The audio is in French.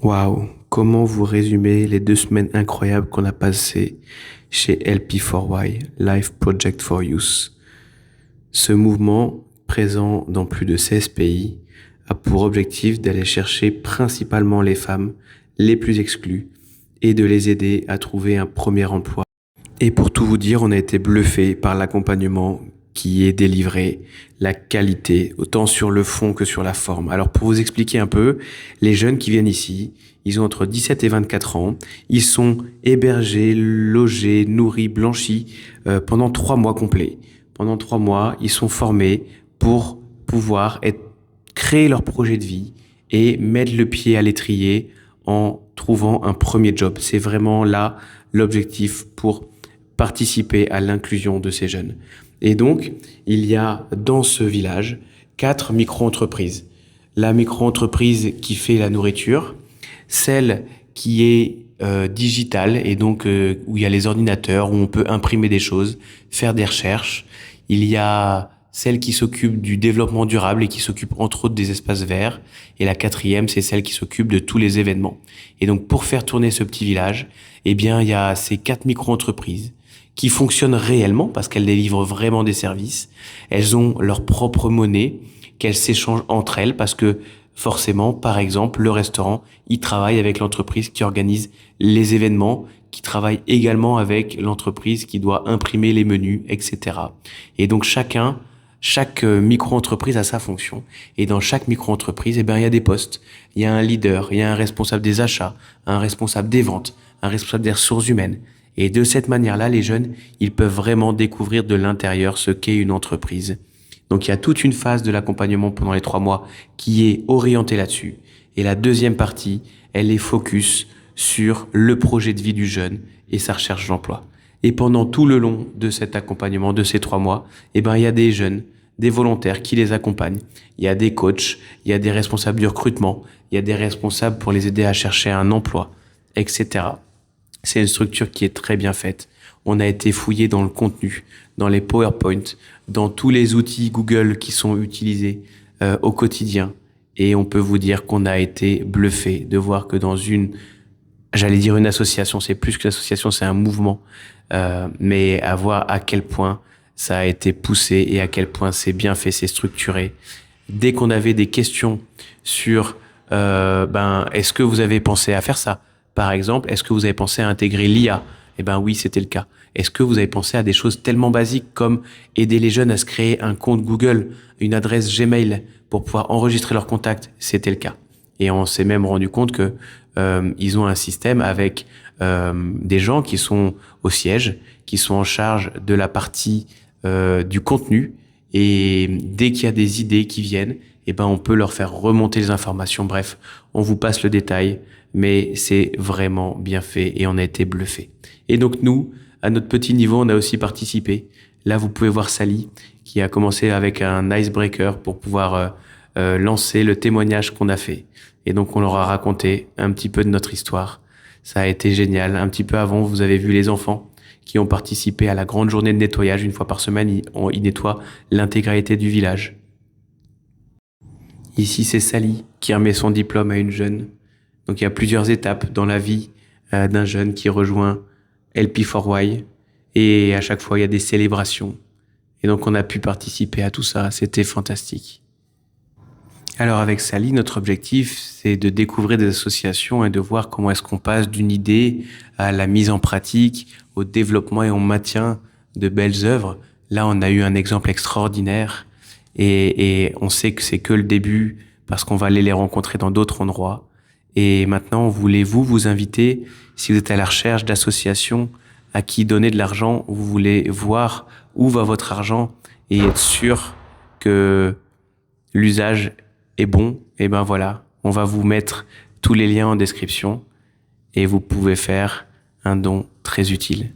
Waouh, comment vous résumez les 2 semaines incroyables qu'on a passées chez LP4Y, Life Project for Youth? Ce mouvement, présent dans plus de 16 pays, a pour objectif d'aller chercher principalement les femmes les plus exclues et de les aider à trouver un premier emploi. Et pour tout vous dire, on a été bluffé par l'accompagnement qui est délivré, la qualité, autant sur le fond que sur la forme. Alors pour vous expliquer un peu, les jeunes qui viennent ici, ils ont entre 17 et 24 ans, ils sont hébergés, logés, nourris, blanchis pendant 3 mois complets. Pendant 3 mois, ils sont formés pour pouvoir créer leur projet de vie et mettre le pied à l'étrier en trouvant un premier job. C'est vraiment là l'objectif pour participer à l'inclusion de ces jeunes. Et donc, il y a dans ce village 4 micro-entreprises. La micro-entreprise qui fait la nourriture, celle qui est digitale et donc où il y a les ordinateurs, où on peut imprimer des choses, faire des recherches. Il y a celle qui s'occupe du développement durable et qui s'occupe entre autres des espaces verts. Et la quatrième, c'est celle qui s'occupe de tous les événements. Et donc, pour faire tourner ce petit village, eh bien, il y a ces 4 micro-entreprises qui fonctionnent réellement parce qu'elles délivrent vraiment des services. Elles ont leur propre monnaie qu'elles s'échangent entre elles parce que forcément, par exemple, le restaurant, il travaille avec l'entreprise qui organise les événements, qui travaille également avec l'entreprise qui doit imprimer les menus, etc. Et donc chaque micro-entreprise a sa fonction. Et dans chaque micro-entreprise, eh ben, il y a des postes. Il y a un leader, il y a un responsable des achats, un responsable des ventes, un responsable des ressources humaines. Et de cette manière-là, les jeunes, ils peuvent vraiment découvrir de l'intérieur ce qu'est une entreprise. Donc il y a toute une phase de l'accompagnement pendant les 3 mois qui est orientée là-dessus. Et la deuxième partie, elle est focus sur le projet de vie du jeune et sa recherche d'emploi. Et pendant tout le long de cet accompagnement, de ces 3 mois, eh ben, il y a des jeunes, des volontaires qui les accompagnent. Il y a des coachs, il y a des responsables du recrutement, il y a des responsables pour les aider à chercher un emploi, etc. C'est une structure qui est très bien faite. On a été fouillé dans le contenu, dans les PowerPoint, dans tous les outils Google qui sont utilisés au quotidien. Et on peut vous dire qu'on a été bluffé de voir que dans j'allais dire une association, c'est plus qu'une association, c'est un mouvement, mais à voir à quel point ça a été poussé et à quel point c'est bien fait, c'est structuré. Dès qu'on avait des questions sur, est-ce que vous avez pensé à faire ça? Par exemple, est-ce que vous avez pensé à intégrer l'IA? Eh ben oui, c'était le cas. Est-ce que vous avez pensé à des choses tellement basiques comme aider les jeunes à se créer un compte Google, une adresse Gmail pour pouvoir enregistrer leurs contacts? C'était le cas. Et on s'est même rendu compte que ils ont un système avec des gens qui sont au siège, qui sont en charge de la partie du contenu. Et dès qu'il y a des idées qui viennent, eh ben on peut leur faire remonter les informations. Bref, on vous passe le détail, mais c'est vraiment bien fait et on a été bluffé. Et donc nous, à notre petit niveau, on a aussi participé. Là, vous pouvez voir Sally qui a commencé avec un icebreaker pour pouvoir lancer le témoignage qu'on a fait. Et donc on leur a raconté un petit peu de notre histoire. Ça a été génial. Un petit peu avant, vous avez vu les enfants qui ont participé à la grande journée de nettoyage. Une fois par semaine, ils nettoient l'intégralité du village. Ici, c'est Sally qui remet son diplôme à une jeune. Donc il y a plusieurs étapes dans la vie d'un jeune qui rejoint LP4Y et à chaque fois il y a des célébrations. Et donc on a pu participer à tout ça, c'était fantastique. Alors avec Sally, notre objectif c'est de découvrir des associations et de voir comment est-ce qu'on passe d'une idée à la mise en pratique, au développement et au maintien de belles œuvres. Là on a eu un exemple extraordinaire et on sait que c'est que le début parce qu'on va aller les rencontrer dans d'autres endroits. Et maintenant, voulez-vous vous inviter, si vous êtes à la recherche d'associations à qui donner de l'argent, vous voulez voir où va votre argent et être sûr que l'usage est bon, et ben voilà, on va vous mettre tous les liens en description et vous pouvez faire un don très utile.